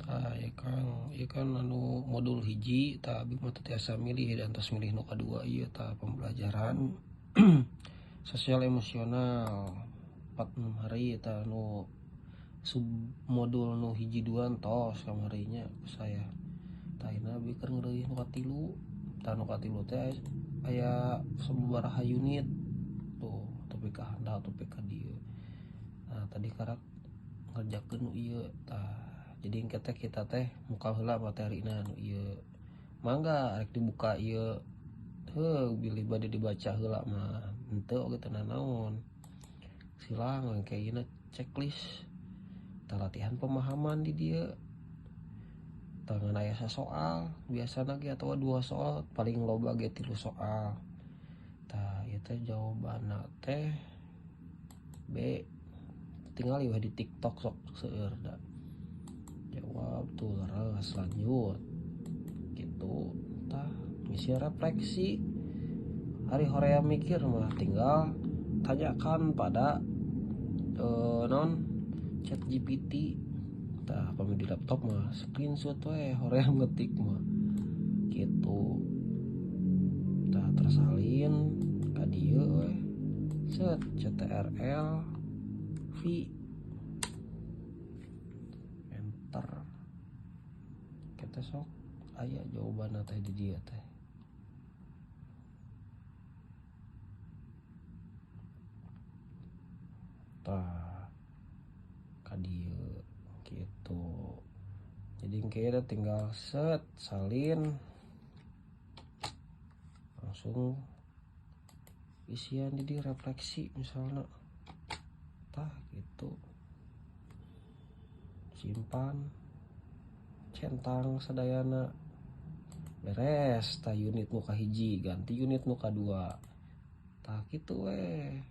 Ikan anu modul hiji tapi mah tiasa milih dan tos milih nu kadua ieu tah pembelajaran sosial emosional 46 hari tah nu sub modul nu hiji duan tos kamarinya saya tah ina beukeun ngeureuyeuh nu katilu tah nu katilu teh aya sababaraha unit tuh tapi ka handap tapi ka dieu. Nah tadi karak ngerjakeun nu ieu tah jadi kita teh muka heula materina nu ieu mangga rek dibuka ieu bilih bade dibaca heula mah henteu oge teu nanaon silang engkeina checklist tah latihan pemahaman di dieu tah ngan aya sasoal biasana ge atawa 2 soal paling loba ge 3 soal tah ieu teh jawabanna teh B tinggal ieu di TikTok sok seueur da jawab tuh leres lanjut gitu tah misi refleksi hari horea mikir mah tinggal tanyakan pada non chat GPT tah pami di laptop mah screenshot we horea ngetik mah gitu tah tersalin ka dieu we set CTRL V enter kita sok aya jawabanna teh di dieu teh tah ka dieu gitu jadi engke tinggal set salin langsung isian di refleksi misalnya tah gitu simpan centang sadayana beres tah unit nu kahiji ganti unit nu kadua tah kitu we.